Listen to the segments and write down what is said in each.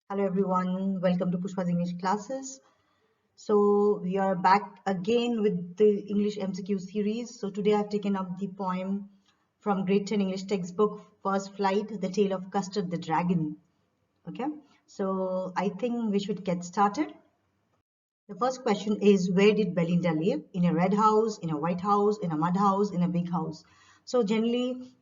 Hello everyone, welcome to Pushpa's English classes. So we are back again with the English MCQ series. So today I've taken up the poem from grade 10 English textbook, First Flight, The Tale of Custard the Dragon. Okay, so I think we should get started. The first question is, where did Belinda live? In a red house, in a white house, in a mud house, in a big house? So generally,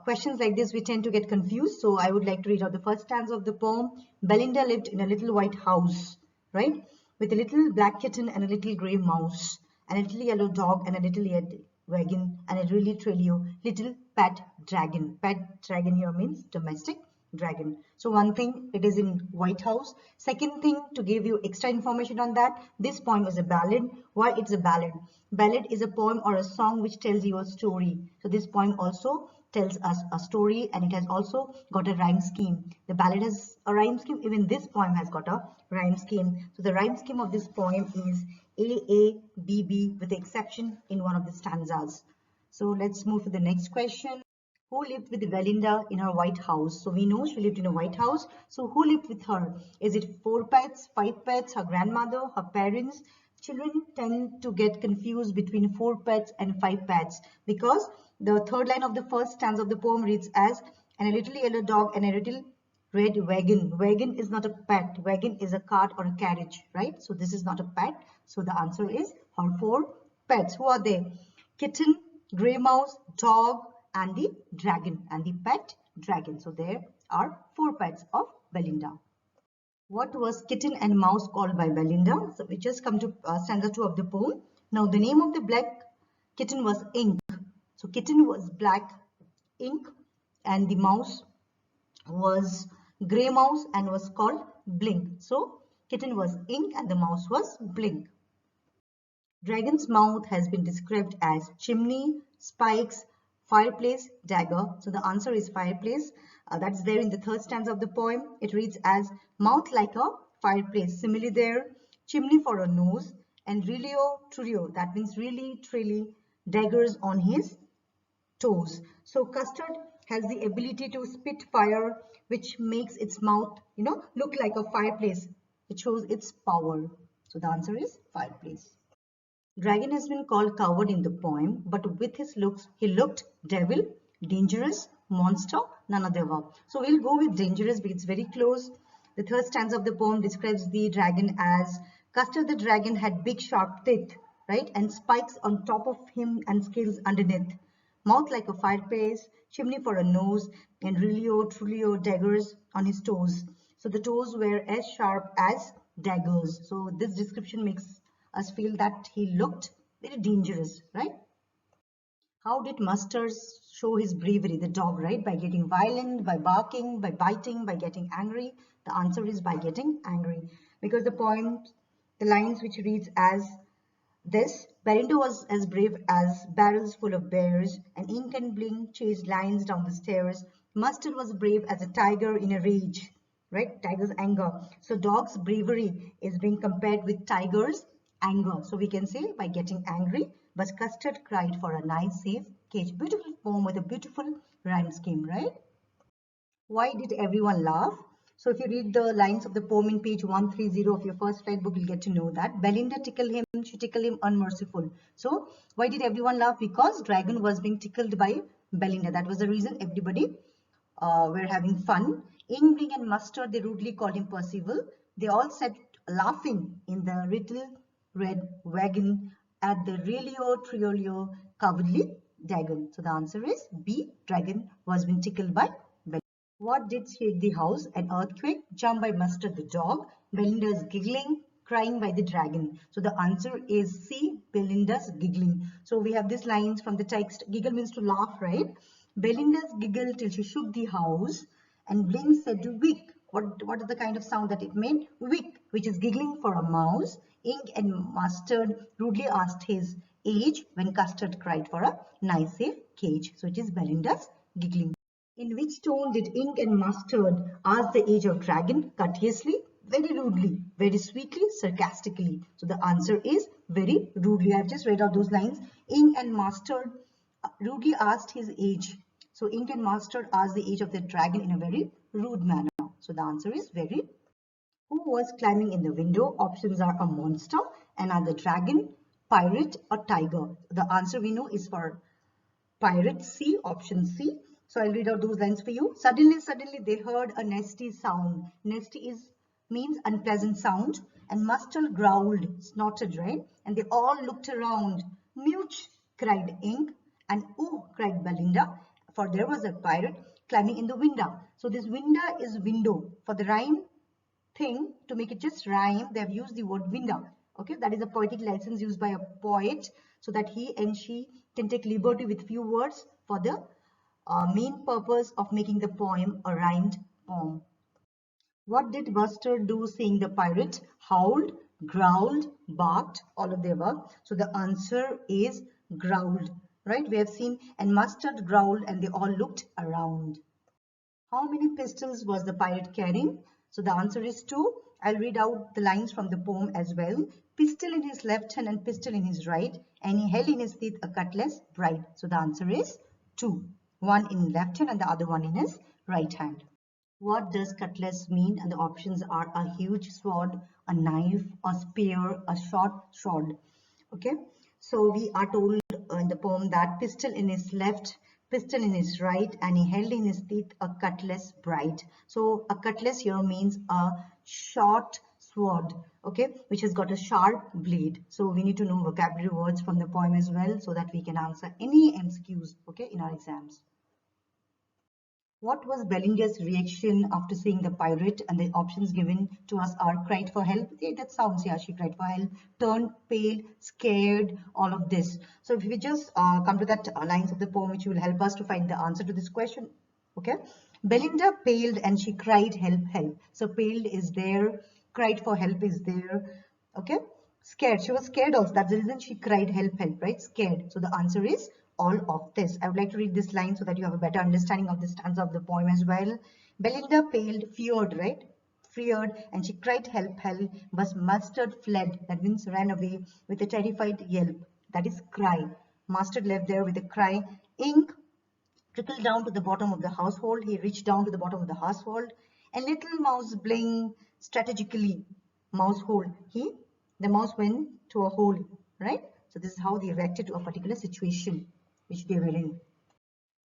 questions like this, we tend to get confused. So I would like to read out the first stanza of the poem. Belinda lived in a little white house, right? With a little black kitten and a little gray mouse, and a little yellow dog and a little red wagon, and a really trilio little pet dragon. Pet dragon here means domestic dragon. So one thing, it is in White House. Second thing, to give you extra information on that, this poem is a ballad. Why it's a ballad? Ballad is a poem or a song which tells you a story. So this poem also tells us a story, and it has also got a rhyme scheme. The ballad has a rhyme scheme. Even this poem has got a rhyme scheme. So the rhyme scheme of this poem is AABB with the exception in one of the stanzas. So let's move to the next question. Who lived with Belinda in her white house? So we know she lived in a white house. So who lived with her? Is it 4 pets, 5 pets, her grandmother, her parents? Children tend to get confused between 4 pets and 5 pets because the third line of the first stanza of the poem reads as, and a little yellow dog and a little red wagon. Wagon is not a pet. Wagon is a cart or a carriage, right? So this is not a pet. So the answer is her 4 pets. Who are they? Kitten, gray mouse, dog, and the dragon, and the pet dragon. So there are 4 pets of Belinda. What was kitten and mouse called by Belinda? So we just come to stanza 2 of the poem. Now the name of the black kitten was Ink. So kitten was black ink, and the mouse was gray mouse and was called Blink. So kitten was Ink and the mouse was Blink. Dragon's mouth has been described as chimney, spikes, fireplace, dagger. So the answer is fireplace. That's there in the third stanza of the poem. It reads as mouth like a fireplace. Similarly there, chimney for a nose, and rilio, trurio. That means really, truly, daggers on his toes. So custard has the ability to spit fire, which makes its mouth, look like a fireplace. It shows its power. So the answer is fireplace. Dragon has been called coward in the poem, but with his looks, he looked devil, dangerous, monster, none of the above. So we'll go with dangerous because it's very close. The third stanza of the poem describes the dragon as Custard the dragon had big sharp teeth, right? And spikes on top of him and scales underneath. Mouth like a fireplace, chimney for a nose, and rilio, trulio, daggers on his toes. So the toes were as sharp as daggers. So this description makes us feel that he looked very dangerous, right? How did Mustard show his bravery, the dog, right? By getting violent, by barking, by biting, by getting angry. The answer is by getting angry. Because the poem, the lines which reads as this, Beinda was as brave as barrels full of bears, and Ink and Blink chased lions down the stairs. Mustard was brave as a tiger in a rage, right? Tiger's anger. So dog's bravery is being compared with tiger's anger. So we can say by getting angry, but Custard cried for a nice safe cage. Beautiful poem with a beautiful rhyme scheme, right? Why did everyone laugh? So if you read the lines of the poem in page 130 of your first flight book, you'll get to know that. Belinda tickled him, she tickled him unmerciful. So why did everyone laugh? Because dragon was being tickled by Belinda. That was the reason everybody were having fun. Ingling and Mustard, they rudely called him Percival. They all sat laughing in the little red wagon at the Relio Triolio cowardly dragon. So the answer is B. Dragon was being tickled by Belinda. What did shake the house? An earthquake. Jump by Mustard the dog. Belinda's giggling. Crying by the dragon. So the answer is C. Belinda's giggling. So we have these lines from the text. Giggle means to laugh, right? Belinda's giggled till she shook the house. And Blink said to Wick. What is the kind of sound that it made? Wick, which is giggling for a mouse. Ink and Mustard rudely asked his age when Custard cried for a nice safe cage. So it is Belinda's giggling. In which tone did Ink and Mustard ask the age of dragon? Courteously, very rudely, very sweetly, sarcastically. So the answer is very rudely. I've just read out those lines. Ink and Mustard rudely asked his age. So Ink and Mustard asked the age of the dragon in a very rude manner. So the answer is very Who was climbing in the window? Options are a monster, another dragon, pirate, or tiger. The answer we know is for pirate C, option C. So I'll read out those lines for you. Suddenly they heard a nasty sound. Nasty means unpleasant sound. And Mustard growled, snorted, right? And they all looked around. Mute, cried Ink. And ooh, cried Belinda. For there was a pirate climbing in the window. So this window is window. For the rhyme thing, to make it just rhyme, they have used the word window. Okay, that is a poetic license used by a poet so that he and she can take liberty with few words for the main purpose of making the poem a rhymed poem. What did Mustard do seeing the pirate? Howled, growled, barked, all of the above. So the answer is growled, right? We have seen, and Mustard growled and they all looked around. How many pistols was the pirate carrying? So the answer is two. I'll read out the lines from the poem as well. Pistol in his left hand and pistol in his right, and he held in his teeth a cutlass bright. So the answer is two. One in left hand and the other one in his right hand. What does cutlass mean? And the options are a huge sword, a knife, a spear, a short sword. Okay, so we are told in the poem that pistol in his left, pistol in his right, and he held in his teeth a cutlass bright. So a cutlass here means a short sword, okay, which has got a sharp blade. So we need to know vocabulary words from the poem as well so that we can answer any MCQs, okay, in our exams. What was Belinda's reaction after seeing the pirate? And the options given to us are cried for help. Yeah, that sounds, yeah, she cried for help, turned pale, scared, all of this. So if we just come to that lines of the poem which will help us to find the answer to this question. Okay. Belinda paled and she cried help, help. So paled is there, cried for help is there. Okay. Scared. She was scared also. That's the reason she cried help, help, right? Scared. So the answer is all of this. I would like to read this line so that you have a better understanding of the stanza of the poem as well. Belinda paled, feared, right? Feared, and she cried help, help, but Mustard fled, that means ran away with a terrified yelp. That is cry. Mustard left there with a cry. Ink trickled down to the bottom of the household. He reached down to the bottom of the household. And little mouse blinked strategically. Mouse hole. The mouse went to a hole, right? So this is how they reacted to a particular situation which they were in.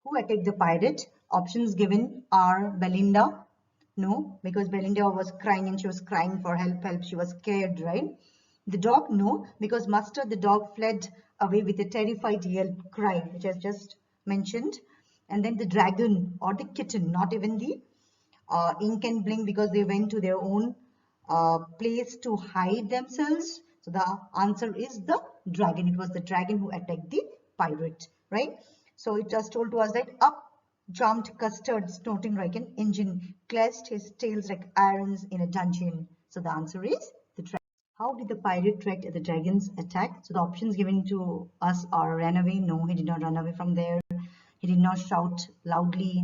Who attacked the pirate? Options given are Belinda. No, because Belinda was crying and she was crying for help, help. She was scared, right? The dog? No, because Mustard, the dog, fled away with a terrified yelp, cry, which I just mentioned. And then the dragon or the kitten, not even the Ink and Blink, because they went to their own place to hide themselves. So the answer is the dragon. It was the dragon who attacked the pirate, right? So it just told to us that up jumped Custard, snorting like an engine, clashed his tails like irons in a dungeon. So the answer is the dragon. How did the pirate react at the dragon's attack? So the options given to us are ran away. No, he did not run away from there. He did not shout loudly,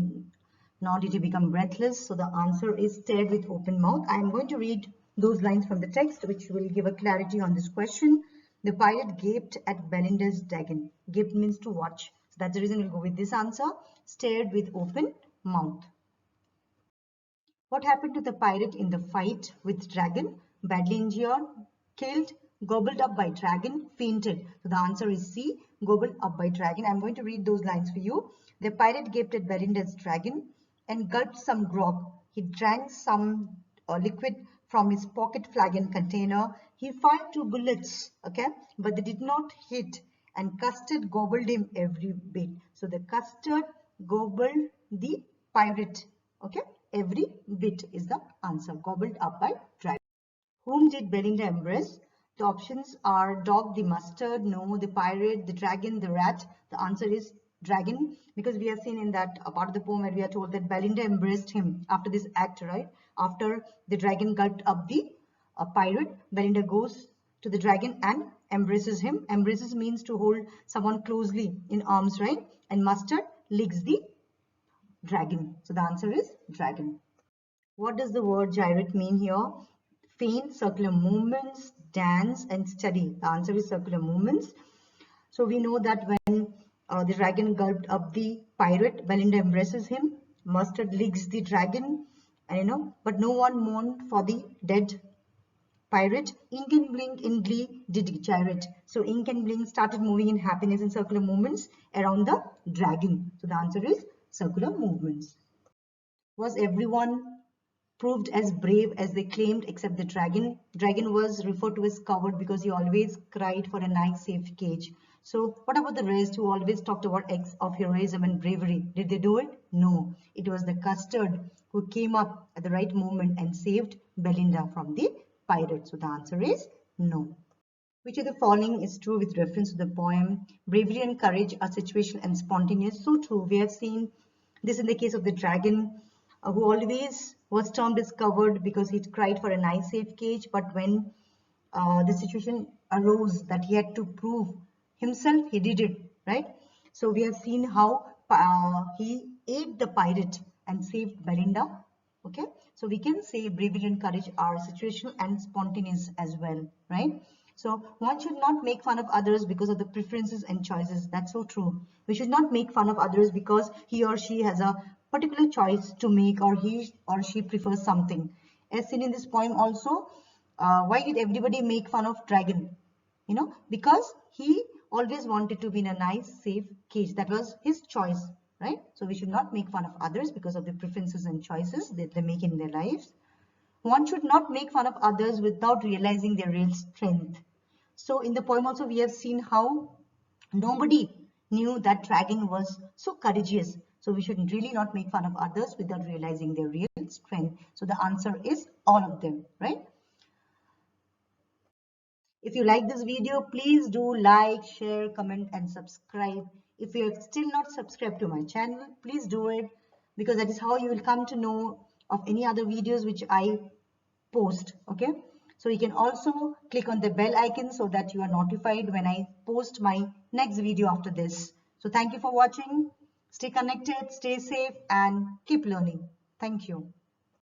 nor did he become breathless. So the answer is stared with open mouth. I am going to read those lines from the text, which will give a clarity on this question. The pirate gaped at Belinda's dragon. Gaped means to watch. So that's the reason we'll go with this answer. Stared with open mouth. What happened to the pirate in the fight with dragon? Badly injured, killed, gobbled up by dragon, fainted. So the answer is C, gobbled up by dragon. I'm going to read those lines for you. The pirate gaped at Belinda's dragon and gulped some grog. He drank some liquid from his pocket flagon container. He fired 2 bullets, okay, but they did not hit, and Custard gobbled him every bit. So the Custard gobbled the pirate, okay, every bit is the answer, gobbled up by dragon. Whom did Belinda embrace? The options are dog, the mustard, no, the pirate, the dragon, the rat. The answer is dragon, because we have seen in that part of the poem where we are told that Belinda embraced him after this act, right? After the dragon gulped up the pirate, Belinda goes to the dragon and embraces him. Embraces means to hold someone closely in arms, right? And mustard licks the dragon. So the answer is dragon. What does the word gyrate mean here? Feint, circular movements, dance, and study. The answer is circular movements. So we know that when the dragon gulped up the pirate, Belinda embraces him. Mustard licks the dragon. And but no one mourned for the dead pirate. Ink and blink in glee did gyrate. So ink and blink started moving in happiness in circular movements around the dragon. So the answer is circular movements. Was everyone proved as brave as they claimed except the dragon? Dragon was referred to as coward because he always cried for a nice safe cage. So what about the rest who always talked about acts of heroism and bravery? Did they do it? No. It was the Custard who came up at the right moment and saved Belinda from the pirate. So the answer is no. Which of the following is true with reference to the poem? Bravery and courage are situational and spontaneous. So true. We have seen this in the case of the dragon, who always was termed as covered because he cried for a nice safe cage. But when the situation arose that he had to prove himself, he did it, right? So we have seen how he ate the pirate and saved Belinda. Okay, so we can say bravery and courage are situational and spontaneous as well, right? So one should not make fun of others because of the preferences and choices. That's so true. We should not make fun of others because he or she has a particular choice to make, or he or she prefers something. As seen in this poem also, why did everybody make fun of dragon? Because he always wanted to be in a nice safe cage. That was his choice, right? So we should not make fun of others because of the preferences and choices that they make in their lives. One should not make fun of others without realizing their real strength. So in the poem also we have seen how nobody knew that dragon was so courageous. So we should really not make fun of others without realizing their real strength. So the answer is all of them, right? If you like this video, please do like, share, comment and subscribe. If you have still not subscribed to my channel, please do it, because that is how you will come to know of any other videos which I post. Okay, so you can also click on the bell icon so that you are notified when I post my next video after this. So thank you for watching. Stay connected, stay safe and keep learning. Thank you.